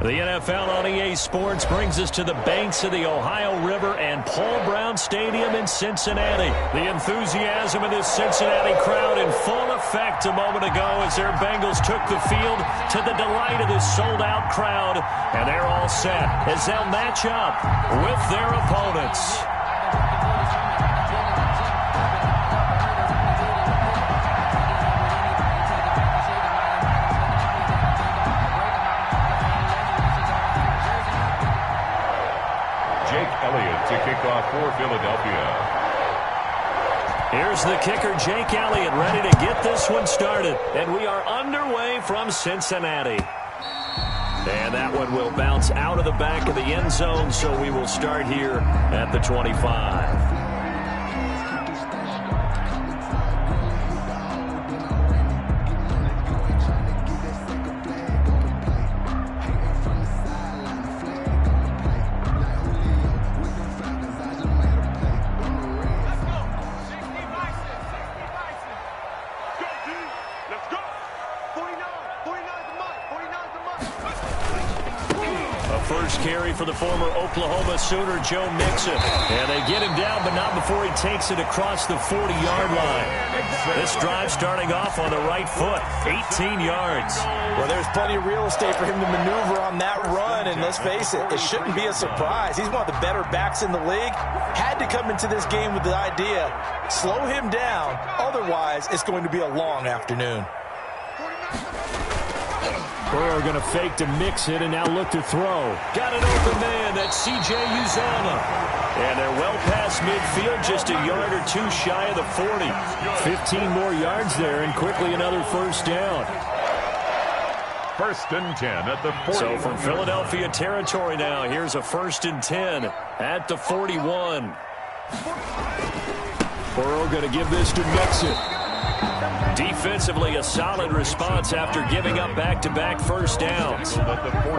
The NFL on EA Sports brings us to the banks of the Ohio River and Paul Brown Stadium in Cincinnati. The enthusiasm of this Cincinnati crowd in full effect a moment ago as their Bengals took the field to the delight of this sold-out crowd. And they're all set as they'll match up with their opponents. To kick off for Philadelphia. Here's the kicker, Jake Elliott, ready to get this one started. And we are underway from Cincinnati. And that one will bounce out of the back of the end zone, so we will start here at the 25. First carry for the former Oklahoma Sooner, Joe Mixon. And they get him down, but not before he takes it across the 40-yard line. This drive starting off on the right foot, 18 yards. Well, there's plenty of real estate for him to maneuver on that run, and let's face it, it shouldn't be a surprise. He's one of the better backs in the league. Had to come into this game with the idea, slow him down, otherwise it's going to be a long afternoon. Burrow going to fake to mix it and now look to throw. Got an open man. That's C.J. Uzomah. And they're well past midfield, just a yard or two shy of the 40. 15 more yards there and quickly another first down. First and 10 at the 40. So from Philadelphia territory now, here's a first and 10 at the 41. Burrow going to give this to Mixon. Defensively, a solid response after giving up back-to-back first downs.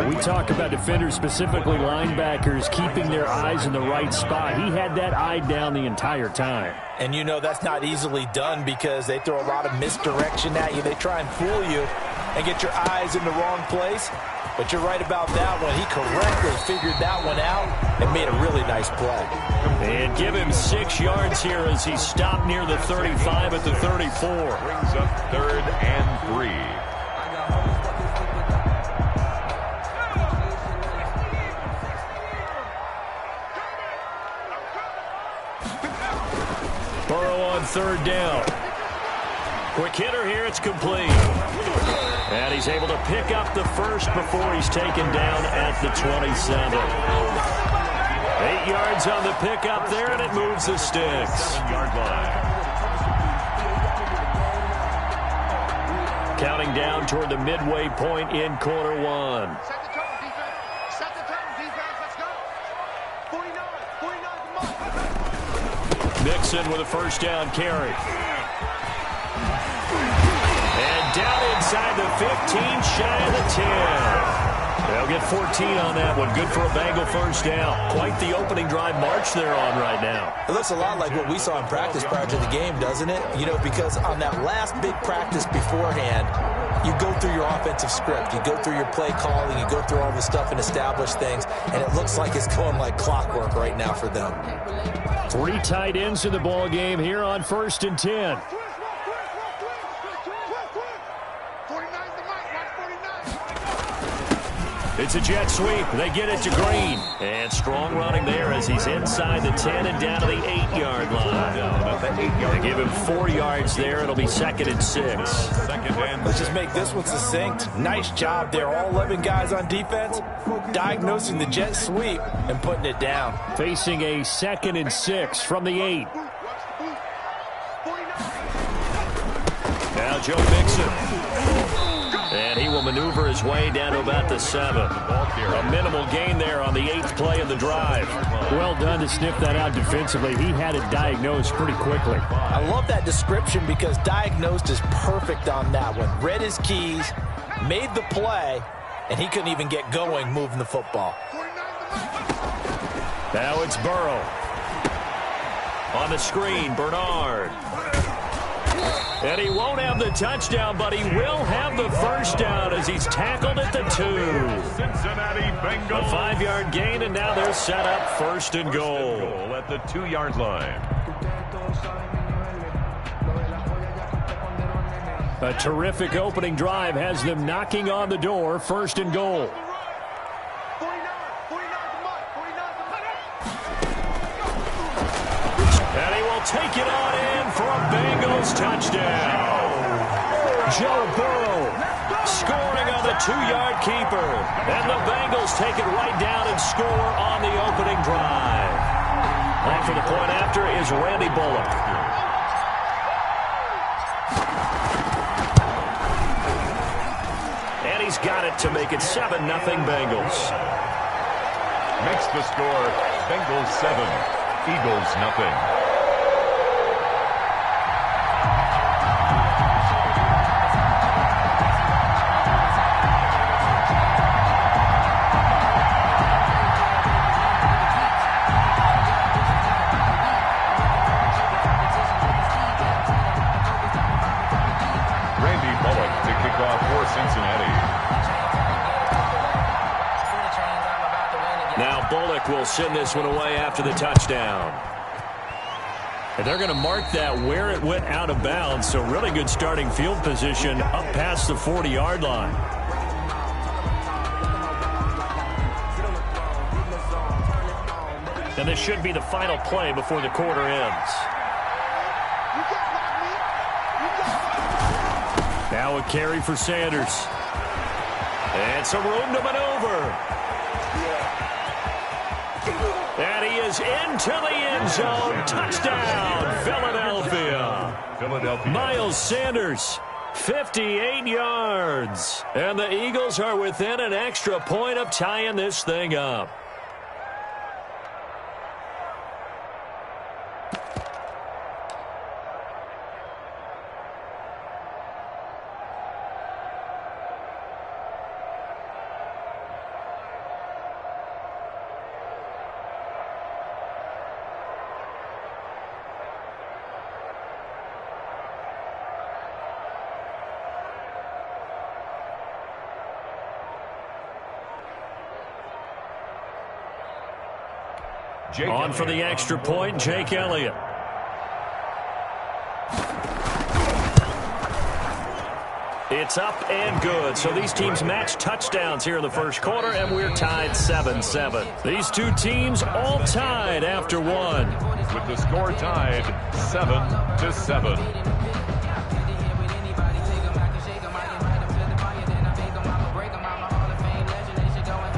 We talk about defenders, specifically linebackers, keeping their eyes in the right spot. He had that eye down the entire time. And you know that's not easily done because they throw a lot of misdirection at you. They try and fool you and get your eyes in the wrong place. But you're right about that one. He correctly figured that one out and made a really nice play. And give him 6 yards here as he stopped near the 35 at the 34. Brings up 3rd and 3. Burrow on 3rd down. Quick hitter here, it's complete. And he's able to pick up the first before he's taken down at the 27. 8 yards on the pickup there, and it moves the sticks. Counting down toward the midway point in quarter one. Set the tone, defense. Set the tone, defense. Let's go. 49, 49, Mixon with a first down carry. And down inside the 15, shy of the 10. They'll get 14 on that one. Good for a Bengal first down. Quite the opening drive march they're on right now. It looks a lot like what we saw in practice prior to the game, doesn't it? You know, because on that last big practice beforehand, you go through your offensive script. You go through your play calling. You go through all the stuff and establish things. And it looks like it's going like clockwork right now for them. 3 tight ends in the ball game here on 1st and 10. It's a jet sweep. They get it to Green. And strong running there as he's inside the 10 and down to the 8-yard line. They give him 4 yards there. It'll be 2nd and 6. Let's just make this one succinct. Nice job there. All 11 guys on defense diagnosing the jet sweep and putting it down. Facing a 2nd and 6 from the 8. Now Joe Mixon. And he will maneuver his way down to about the 7. A minimal gain there on the 8th play of the drive. Well done to sniff that out defensively. He had it diagnosed pretty quickly. I love that description because diagnosed is perfect on that one. Read his keys, made the play, and he couldn't even get going moving the football. Now it's Burrow. On the screen, Bernard. And he won't have the touchdown, but he will have the first down as he's tackled at the 2. Cincinnati Bengals. A 5-yard gain, and now they're set up first and goal. At the 2-yard line. A terrific opening drive has them knocking on the door, first and goal. And he will take it on in for a Bengals touchdown. Joe Burrow scoring on the 2-yard keeper. And the Bengals take it right down and score on the opening drive. On for the point after is Randy Bullock. And he's got it to make it 7-0 Bengals. Makes the score Bengals 7, Eagles nothing. Now Bullock will send this one away after the touchdown. And they're going to mark that where it went out of bounds, so really good starting field position up past the 40-yard line. And this should be the final play before the quarter ends. Now a carry for Sanders. And some room to maneuver. And he is into the end zone. Touchdown, Philadelphia. Miles Sanders, 58 yards. And the Eagles are within an extra point of tying this thing up. On for the extra point, Jake Elliott. It's up and good. So these teams match touchdowns here in the first quarter, and we're tied 7-7. These two teams all tied after one. With the score tied 7-7.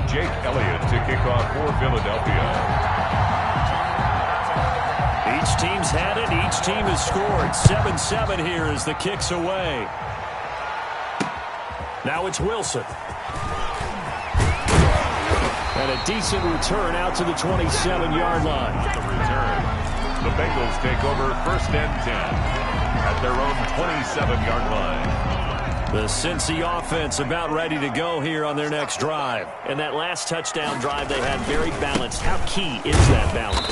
Jake Elliott to kick off for Philadelphia. Each team's had it. Each team has scored. 7-7 here as the kick's away. Now it's Wilson. And a decent return out to the 27-yard line. The return. The Bengals take over first and 10 at their own 27-yard line. The Cincy offense about ready to go here on their next drive. And that last touchdown drive they had very balanced. How key is that balance?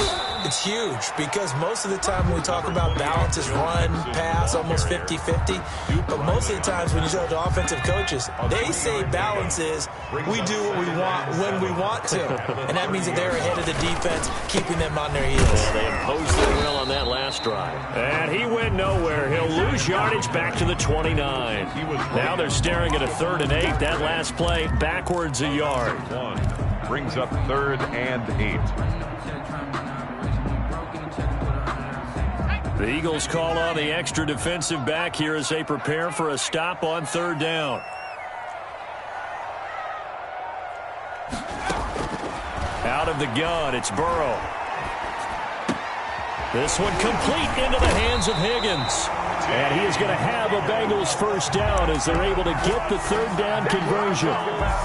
It's huge because most of the time when we talk about balance is run, pass, almost 50-50. But most of the times when you talk to offensive coaches, they say balance is we do what we want when we want to. And that means that they're ahead of the defense, keeping them on their heels. They imposed their will on that last drive. And he went nowhere. He'll lose yardage back to the 29. Now they're staring at a 3rd and 8. That last play backwards a yard. Brings up 3rd and 8. The Eagles call on the extra defensive back here as they prepare for a stop on 3rd down. Out of the gun, it's Burrow. This one complete into the hands of Higgins. And he is going to have a Bengals first down as they're able to get the 3rd down conversion.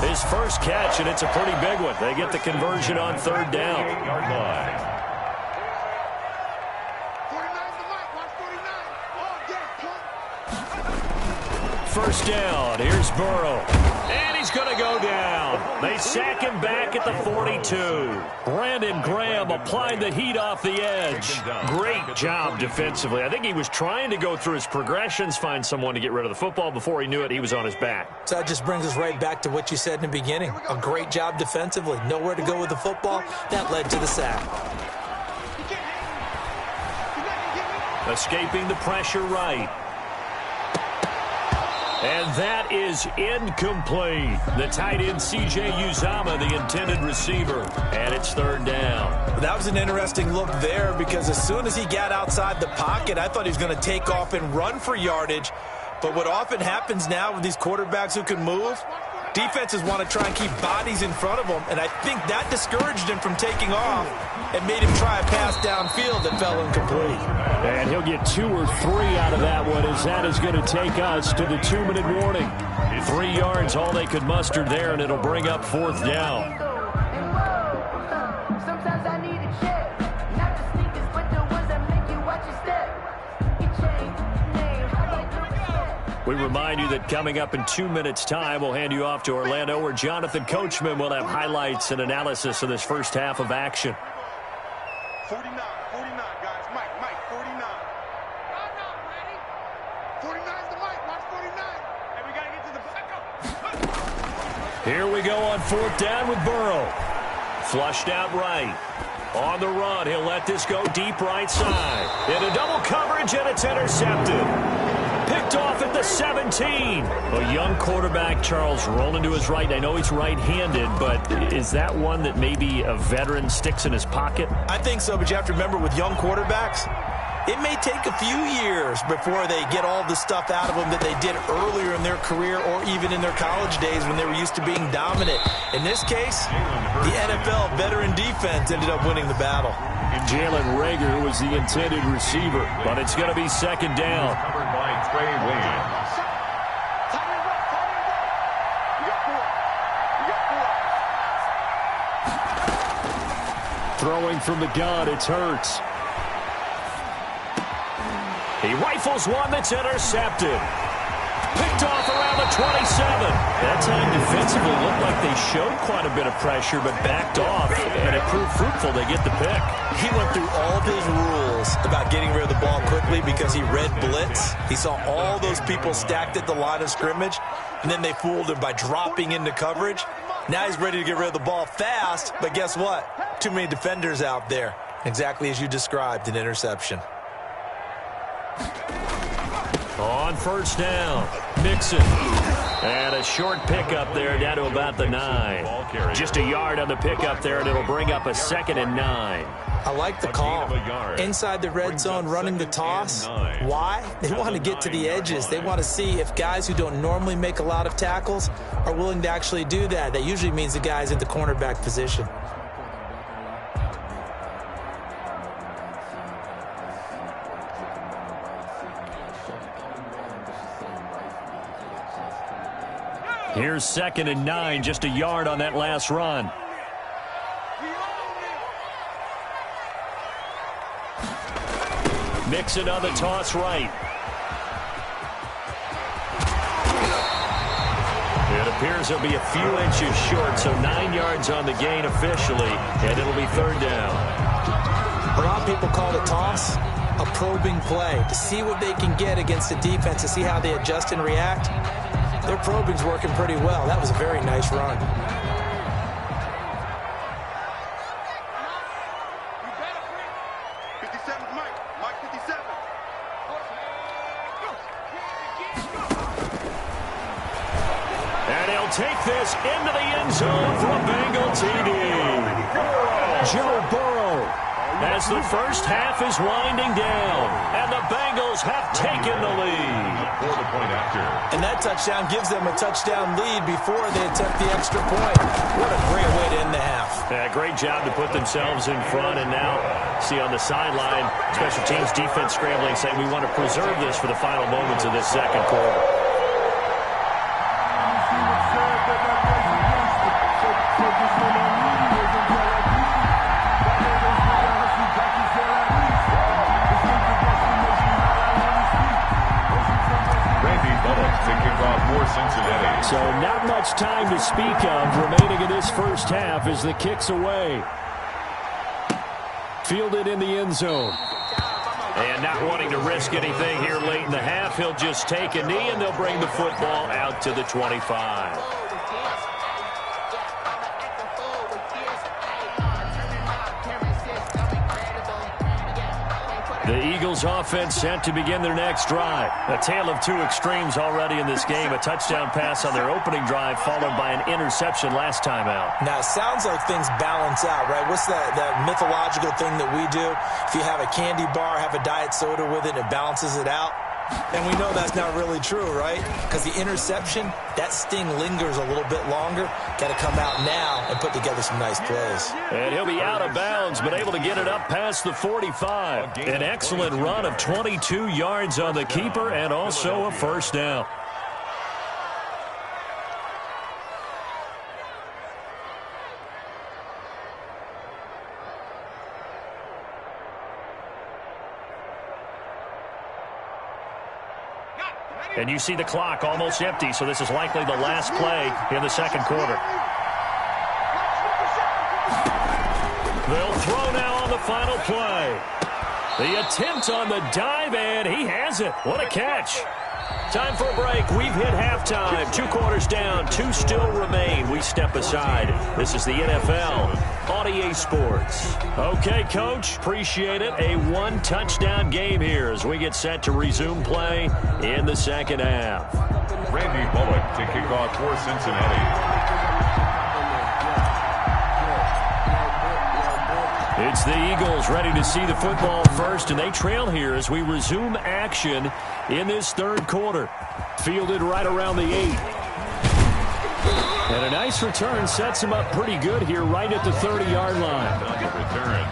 His first catch, and it's a pretty big one. They get the conversion on 3rd down. First down, here's Burrow. And he's going to go down. They sack him back at the 42. Brandon Graham applied the heat off the edge. Great job defensively. I think he was trying to go through his progressions, find someone to get rid of the football. Before he knew it, he was on his back. So that just brings us right back to what you said in the beginning. A great job defensively. Nowhere to go with the football. That led to the sack. Escaping the pressure right. And that is incomplete. The tight end, C.J. Uzomah, the intended receiver. And it's third down. That was an interesting look there because as soon as he got outside the pocket, I thought he was going to take off and run for yardage. But what often happens now with these quarterbacks who can move, defenses want to try and keep bodies in front of them. And I think that discouraged him from taking off and made him try a pass downfield that fell incomplete. And he'll get 2 or 3 out of that one, as that is going to take us to the 2-minute warning. 3 yards, all they could muster there, and it'll bring up fourth down. Sometimes I need a check, not the sneakers, but the ones that make you watch your step. We remind you that coming up in 2 minutes' time, we'll hand you off to Orlando, where Jonathan Coachman will have highlights and analysis of this first half of action. 49, guys. Mike, 49. I'm not ready. 49's the Mike. Watch 49. And we got to get to the back. Here we go on fourth down with Burrow. Flushed out right. On the run, he'll let this go deep right side. Into double coverage, and it's intercepted. Picked off at the 17. A young quarterback, Charles, rolling to his right. I know he's right-handed, but is that one that maybe a veteran sticks in his pocket? I think so, but you have to remember with young quarterbacks, it may take a few years before they get all the stuff out of them that they did earlier in their career or even in their college days when they were used to being dominant. In this case, the NFL veteran defense ended up winning the battle. Jalen Reagor was the intended receiver, but it's going to be second down. Covered by Trey Williams. Throwing from the gun, it's Hurts. He rifles one that's intercepted. Picked off around the 27. That time defensively looked like they showed quite a bit of pressure, but backed off, and it proved fruitful. They get the pick. He went through all of his rules about getting rid of the ball quickly because he read blitz. He saw all those people stacked at the line of scrimmage, and then they fooled him by dropping into coverage. Now he's ready to get rid of the ball fast, but guess what? Too many defenders out there. Exactly as you described, an interception. On first down, Mixon. And a short pickup there down to about the 9. Just a yard on the pickup there, and it'll bring up a 2nd and 9. I like the call. Inside the red zone, running the toss. Why? They want to get to the edges. They want to see if guys who don't normally make a lot of tackles are willing to actually do that. That usually means the guy's in the cornerback position. Here's 2nd and 9, just a yard on that last run. Mixon on the toss right. It appears he'll be a few inches short, so 9 yards on the gain officially, and it'll be third down. A lot of people call the toss a probing play to see what they can get against the defense, to see how they adjust and react. Their probing's working pretty well. That was a very nice run. And he'll take this into the end zone for a Bengal TD. Joe Burrow, as the first half is winding down, and the Bengals have taken the lead. For the point after. And that touchdown gives them a touchdown lead before they attempt the extra point. What a great way to end the half. Yeah, great job to put themselves in front, and now see on the sideline, special teams defense scrambling, saying we want to preserve this for the final moments of this second quarter. To kick off for Cincinnati. So now Not much time to speak of remaining in this first half as the kick's away. Fielded in the end zone. And not wanting to risk anything here late in the half, he'll just take a knee, and they'll bring the football out to the 25. The Eagles offense set to begin their next drive. A tale of two extremes already in this game. A touchdown pass on their opening drive followed by an interception last time out. Now, it sounds like things balance out, right? What's that mythological thing that we do? If you have a candy bar, have a diet soda with it, it balances it out. And we know that's not really true, right? Because the interception, that sting lingers a little bit longer. Got to come out now and put together some nice plays. And he'll be out of bounds, but able to get it up past the 45. An excellent run of 22 yards on the keeper and also a first down. And you see the clock almost empty, so this is likely the last play in the second quarter. They'll throw now on the final play. The attempt on the dive, and he has it. What a catch. Time for a break. We've hit halftime. 2 quarters down. 2 still remain. We step aside. This is the NFL on EA Sports. Okay, Coach. Appreciate it. A 1-touchdown game here as we get set to resume play in the second half. Randy Bullock to kick off for Cincinnati. It's the Eagles ready to see the football first, and they trail here as we resume action in this third quarter. Fielded right around the 8. And a nice return sets him up pretty good here right at the 30-yard line. On the return,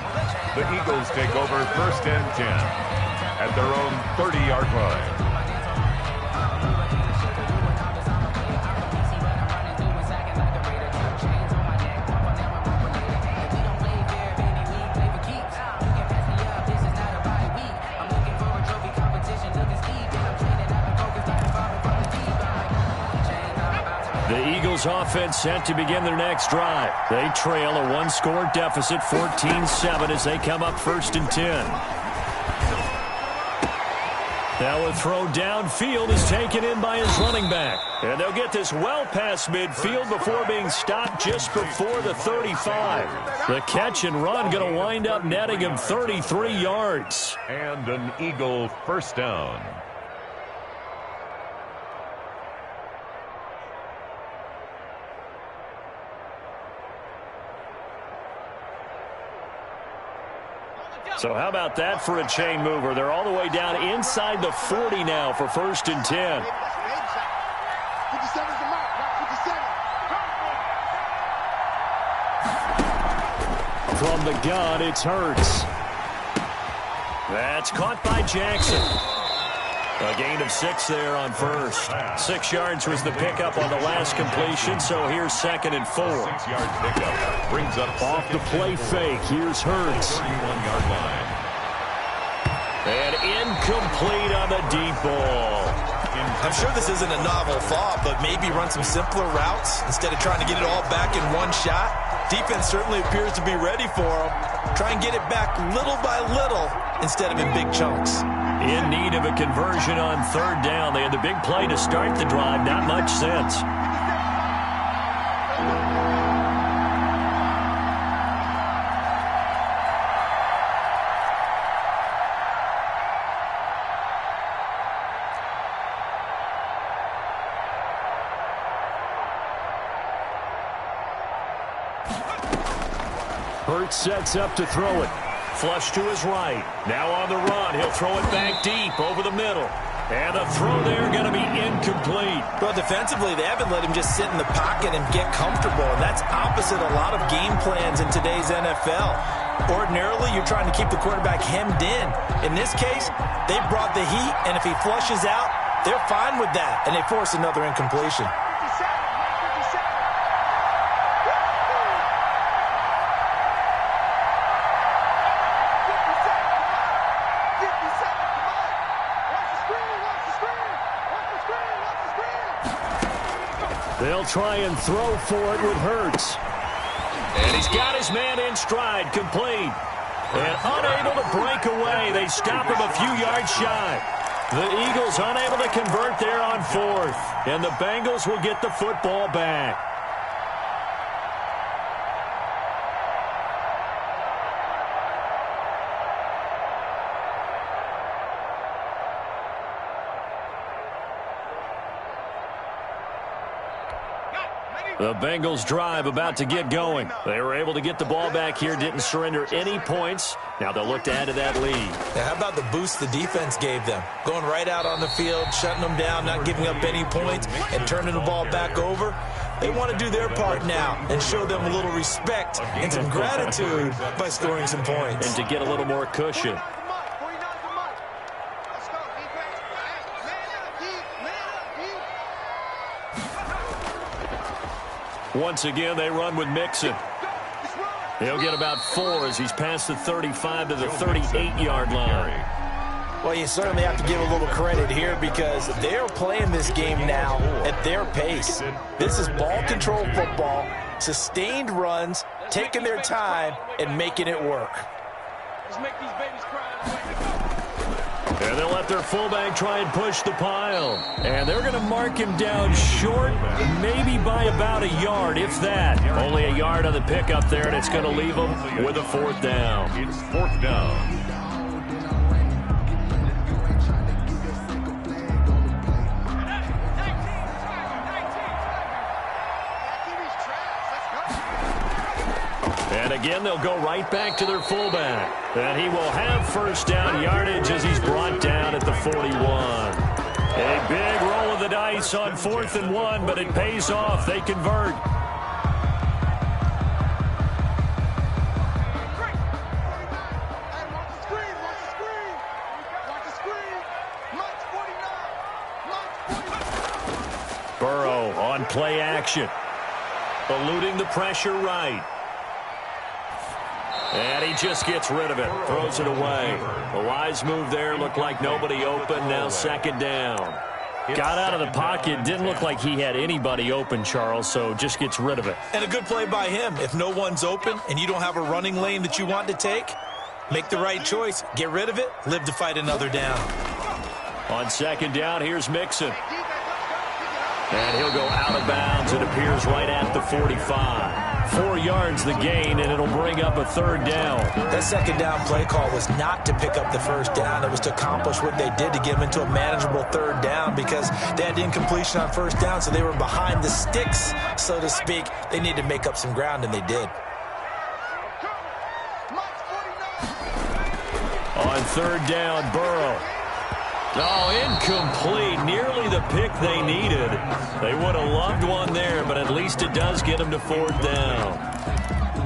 the Eagles take over first and 10 at their own 30-yard line. Offense set to begin their next drive. They trail a 1-score deficit, 14-7, as they come up first and 10. Now a throw downfield is taken in by his running back. And they'll get this well past midfield before being stopped just before the 35. The catch and run going to wind up netting him 33 yards. And an Eagle first down. So how about that for a chain mover? They're all the way down inside the 40 now for first and 10. From the gun, it's Hurts. That's caught by Jackson. A gain of 6 there on first. 6 yards was the pickup on the last completion, so here's second and 4. 6-yard pickup brings up off the play fake. Here's Hurts. 31-yard line. And incomplete on the deep ball. I'm sure this isn't a novel thought, but maybe run some simpler routes instead of trying to get it all back in one shot. Defense certainly appears to be ready for him. Try and get it back little by little instead of in big chunks. In need of a conversion on third down. They had the big play to start the drive. Not much sense. Hurts sets up to throw it. Flush to his right. Now on the run. He'll throw it back deep over the middle. And a throw there going to be incomplete. Well, defensively, they haven't let him just sit in the pocket and get comfortable. And that's opposite a lot of game plans in today's NFL. Ordinarily, you're trying to keep the quarterback hemmed in. In this case, they brought the heat, and if he flushes out, they're fine with that. And they force another incompletion. They'll try and throw for it with Hurts. And he's got his man in stride, complete. And unable to break away. They stop him a few yards shy. The Eagles unable to convert there on 4th. And the Bengals will get the football back. The Bengals drive about to get going. They were able to get the ball back here, didn't surrender any points. Now they'll look to add to that lead. Now, how about the boost the defense gave them? Going right out on the field, shutting them down, not giving up any points, and turning the ball back over. They want to do their part now and show them a little respect and some gratitude by scoring some points. And to get a little more cushion. Once again, they run with Mixon. He'll get about 4 as he's past the 35 to the 38-yard line. Well, you certainly have to give a little credit here because they're playing this game now at their pace. This is ball control football, sustained runs, taking their time, and making it work. Let's make these babies cry. And they'll let their fullback try and push the pile. And they're going to mark him down short, maybe by about a yard, if that. Only a yard on the pickup there, and it's going to leave them with a 4th down. It's 4th down. And again, they'll go right back to their fullback. And he will have 1st down yardage as he's brought down at the 41. A big roll of the dice on 4th and 1, but it pays off. They convert. Burrow on play action. Eluding the pressure right. And he just gets rid of it. Throws it away. A wise move there. Looked like nobody open. Now 2nd down. Got out of the pocket. Didn't look like he had anybody open, Charles, so just gets rid of it. And a good play by him. If no one's open and you don't have a running lane that you want to take, make the right choice. Get rid of it. Live to fight another down. On 2nd down, here's Mixon. And he'll go out of bounds. It appears right at the 45. 4 yards the gain, and it'll bring up a 3rd down. That 2nd down play call was not to pick up the 1st down. It was to accomplish what they did to get them into a manageable 3rd down because they had incompletion on 1st down, so they were behind the sticks, so to speak. They needed to make up some ground, and they did. On 3rd down, Burrow. Oh, incomplete. Nearly the pick they needed. They would have loved one there, but at least it does get them to 4th down.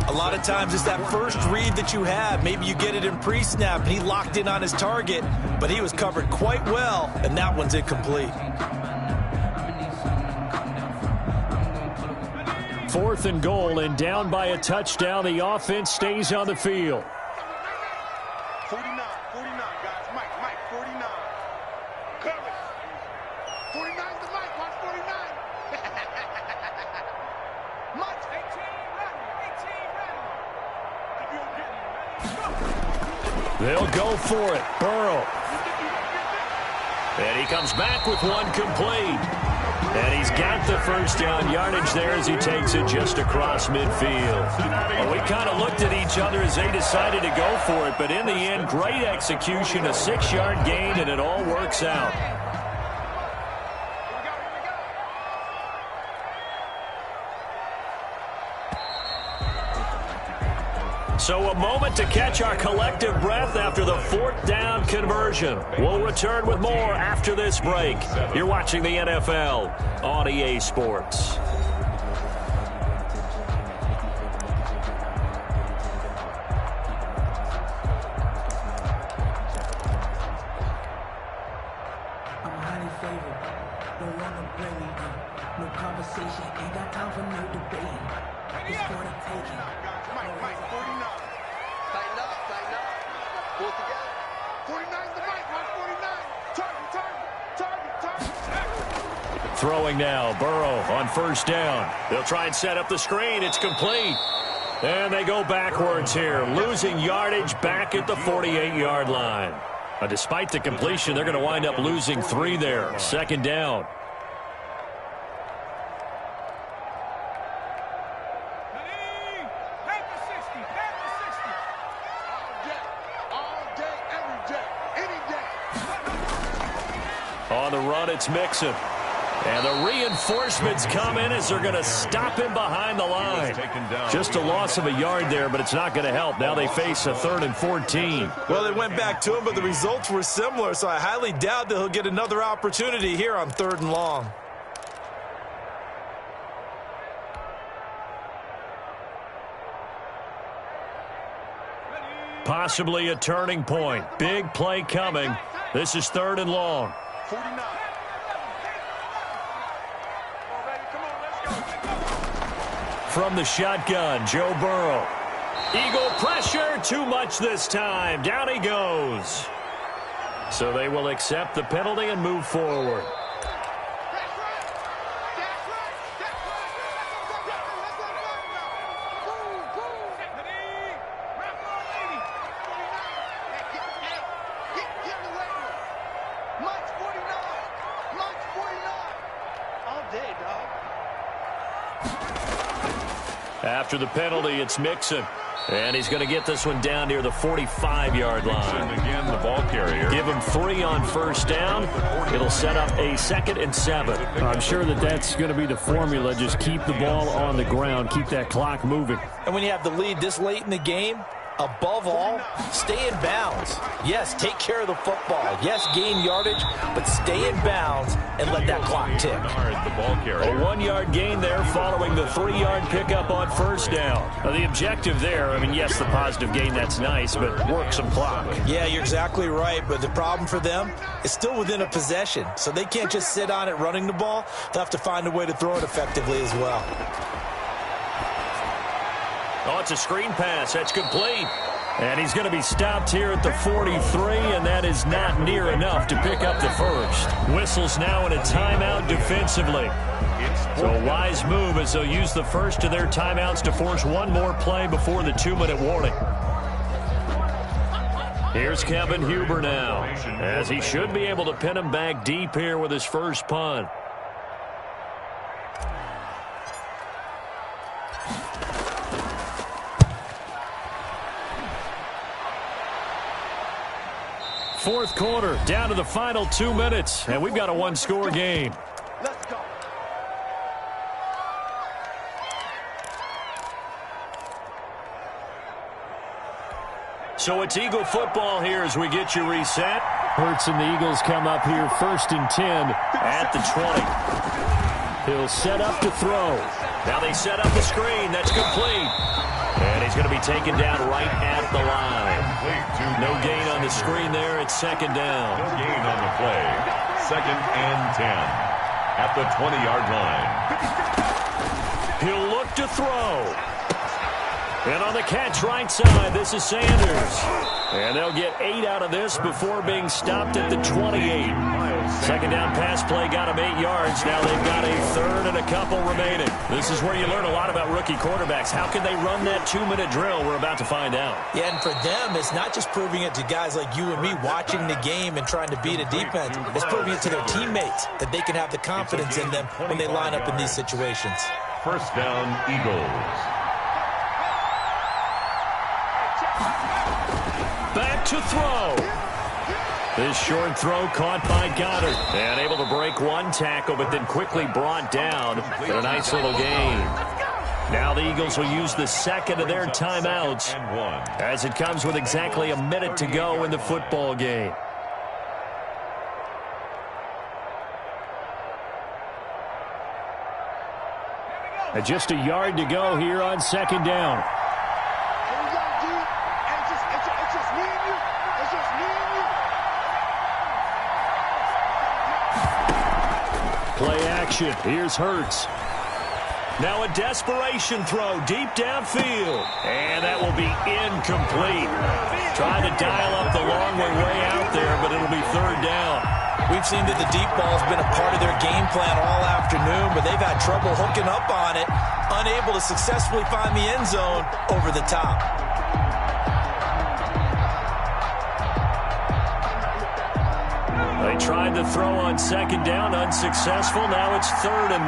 A lot of times it's that first read that you have. Maybe you get it in pre-snap, and he locked in on his target, but he was covered quite well, and that one's incomplete. 4th and goal, and down by a touchdown. The offense stays on the field. 49, guys. Mike, 49. Cover. 49's the Mike. Watch 49. Mike, 18 ready. They'll go for it. Burrow. And he comes back with one complete. And he's got the 1st down yardage there as he takes it just across midfield. Well, we kind of looked at each other as they decided to go for it, but in the end, great execution, a 6-yard gain, and it all works out. So a moment to catch our collective breath after the 4th down conversion. We'll return with more after this break. You're watching the NFL on EA Sports. I'm highly favored. Don't want no blame. No conversation. Ain't got time for no debate. It's for the taking. Mike, 49. Tighten up. Pull it together. 49's the Mike. Watch 49. Target. Throwing now, Burrow on first down. They'll try and set up the screen. It's complete. And they go backwards here, losing yardage back at the 48-yard line. Despite the completion, they're going to wind up losing 3 there. Second down. On the run, it's Mixon. And the reinforcements come in as they're going to stop him behind the line. Just a loss of a yard there, but it's not going to help. Now they face a 3rd and 14. Well, they went back to him, but the results were similar, so I highly doubt that he'll get another opportunity here on 3rd and long. Possibly a turning point. Big play coming. This is 3rd and long. 49. From the shotgun, Joe Burrow. Eagle pressure, too much this time. Down he goes. So they will accept the penalty and move forward. After the penalty, it's Mixon. And he's going to get this one down near the 45-yard line. Again, the ball carrier. Give him 3 on first down. It'll set up a 2nd and 7. I'm sure that that's going to be the formula. Just keep the ball on the ground. Keep that clock moving. And when you have the lead this late in the game, above all, stay in bounds. Yes, take care of the football. Yes, gain yardage, but stay in bounds and let that clock tick. The ball carrier. A 1-yard gain there following the 3-yard pickup on first down. The objective there, I mean, yes, the positive gain, that's nice, but work some clock. Yeah, you're exactly right, but the problem for them is still within a possession, so they can't just sit on it running the ball. They'll have to find a way to throw it effectively as well. Oh, it's a screen pass. That's complete. And he's going to be stopped here at the 43, and that is not near enough to pick up the first. Whistles now in a timeout defensively. So a wise move as they'll use the first of their timeouts to force one more play before the 2-minute warning. Here's Kevin Huber now, as he should be able to pin him back deep here with his first punt. Fourth quarter, down to the final 2 minutes, and we've got a 1-score game. Let's go. So it's Eagle football here as we get you reset. Hurts and the Eagles come up here 1st and 10 at the 20. He'll set up to throw. Now they set up the screen. That's complete. And he's going to be taken down right at the line. No gain on the screen there. It's 2nd down. No gain on the play. 2nd and 10 at the 20-yard line. He'll look to throw. And on the catch right side, this is Sanders. And they'll get 8 out of this before being stopped at the 28. 2nd down pass play got him 8 yards. Now they've got a 3rd and a couple remaining. This is where you learn a lot about rookie quarterbacks. How can they run that 2-minute drill? We're about to find out. Yeah, and for them, it's not just proving it to guys like you and me watching the game and trying to beat a defense. It's proving it to their teammates that they can have the confidence in them when they line up in these situations. First down, Eagles. Back to throw. This short throw caught by Goddard. And able to break one tackle, but then quickly brought down for a nice little gain. Now the Eagles will use the 2nd of their timeouts as it comes with exactly a minute to go in the football game. And just a yard to go here on 2nd down. Play action. Here's Hurts. Now a desperation throw deep downfield. And that will be incomplete. Trying to dial up the long way out there, but it'll be 3rd down. We've seen that the deep ball's been a part of their game plan all afternoon, but they've had trouble hooking up on it, unable to successfully find the end zone over the top. They tried to throw on second down, unsuccessful. Now it's 3rd and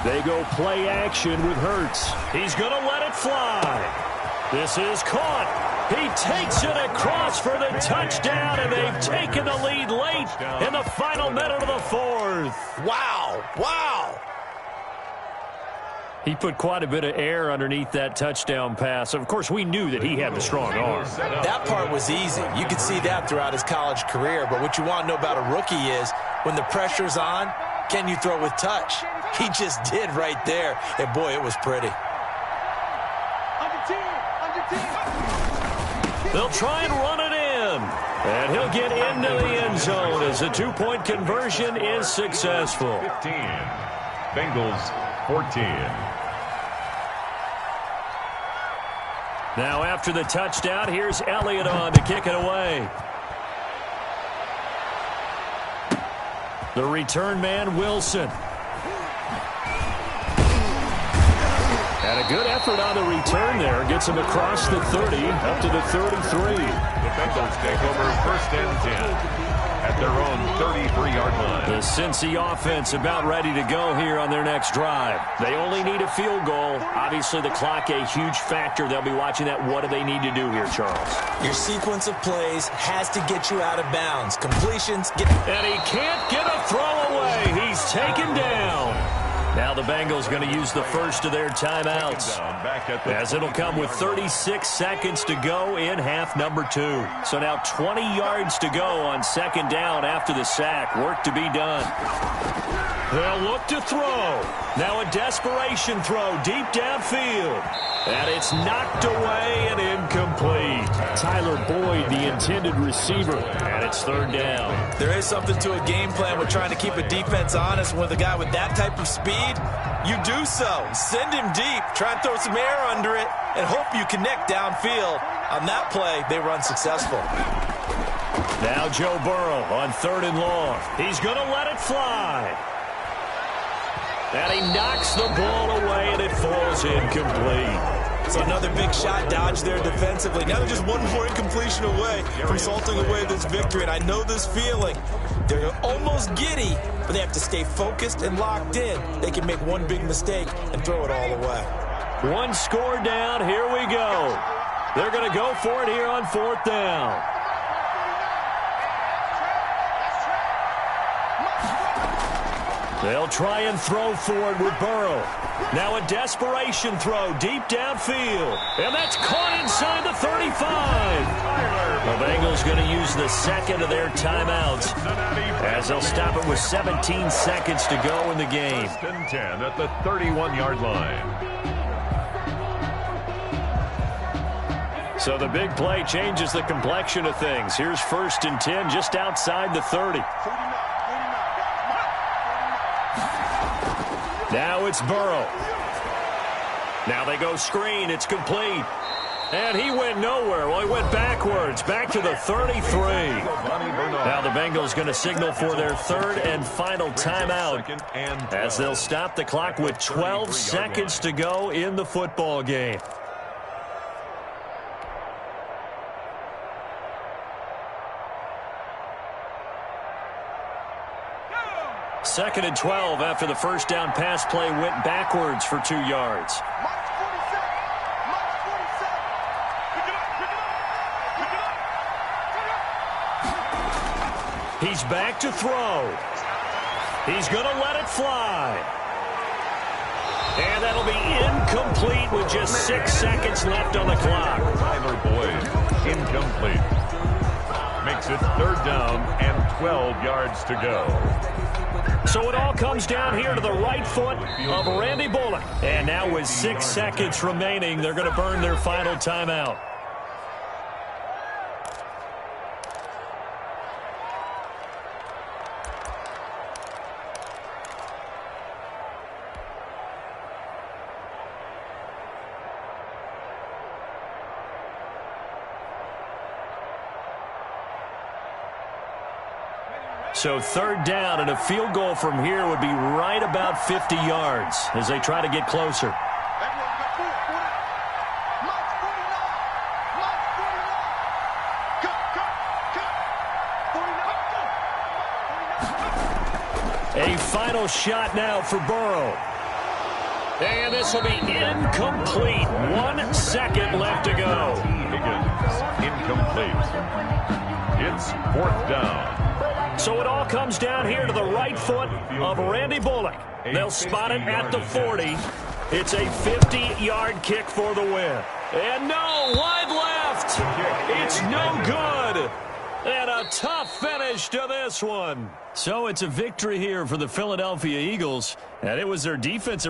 1. They go play action with Hurts. He's going to let it fly. This is caught. He takes it across for the touchdown, and they've taken the lead late in the final minute of the 4th. Wow. Wow. He put quite a bit of air underneath that touchdown pass. Of course, we knew that he had the strong arm. That part was easy. You could see that throughout his college career. But what you want to know about a rookie is when the pressure's on, can you throw with touch? He just did right there. And, boy, it was pretty. They'll try and run it in. And he'll get into the end zone as the 2-point conversion is successful. 15. Bengals 14. Now after the touchdown, here's Elliott on to kick it away. The return man, Wilson. And a good effort on the return there. Gets him across the 30 up to the 33. The Bengals take over 1st and 10 at their own 33-yard line. The Cincy offense about ready to go here on their next drive. They only need a field goal. Obviously, the clock a huge factor. They'll be watching that. What do they need to do here, Charles? Your sequence of plays has to get you out of bounds. Completions get... And he can't get a throw away. He's taken down. Now the Bengals going to use the first of their timeouts, as it'll come with 36 seconds to go in half number 2. So now 20 yards to go on second down after the sack. Work to be done. They'll look to throw. Now a desperation throw deep downfield. And it's knocked away and incomplete. Tyler Boyd, the intended receiver, and it's 3rd down. There is something to a game plan with trying to keep a defense honest. With a guy with that type of speed, you do so. Send him deep, try and throw some air under it, and hope you connect downfield. On that play, they were unsuccessful. Now Joe Burrow on 3rd and long. He's going to let it fly. And he knocks the ball away, and it falls incomplete. So another big shot dodge there defensively. Now they're just one more incompletion away from salting away this victory. And I know this feeling. They're almost giddy, but they have to stay focused and locked in. They can make one big mistake and throw it all away. One score down. Here we go. They're going to go for it here on 4th down. They'll try and throw for it with Burrow. Now a desperation throw deep downfield. And that's caught inside the 35. The Bengals going to use the second of their timeouts, as they'll stop it with 17 seconds to go in the game. 1st and 10 at the 31-yard line. So the big play changes the complexion of things. Here's 1st and 10 just outside the 30. Now it's Burrow. Now they go screen. It's complete. And he went nowhere. Well, he went backwards, back to the 33. Now the Bengals going to signal for their 3rd and final timeout, as they'll stop the clock with 12 seconds to go in the football game. Second and 12 after the first down pass play went backwards for 2 yards. He's back to throw. He's going to let it fly. And that'll be incomplete with just 6 seconds left on the clock. Tyler Boyd, incomplete. Makes it 3rd down and 12 yards to go. So it all comes down here to the right foot of Randy Bullock. And now with 6 seconds remaining, they're going to burn their final timeout. So third down, and a field goal from here would be right about 50 yards as they try to get closer. A final shot now for Burrow. And this will be incomplete. 1 second left to go. Higgins, incomplete. It's fourth down. So it all comes down here to the right foot of Randy Bullock. They'll spot it at the 40. It's a 50-yard kick for the win. And no, wide left. It's no good. And a tough finish to this one. So it's a victory here for the Philadelphia Eagles. And it was their defense that really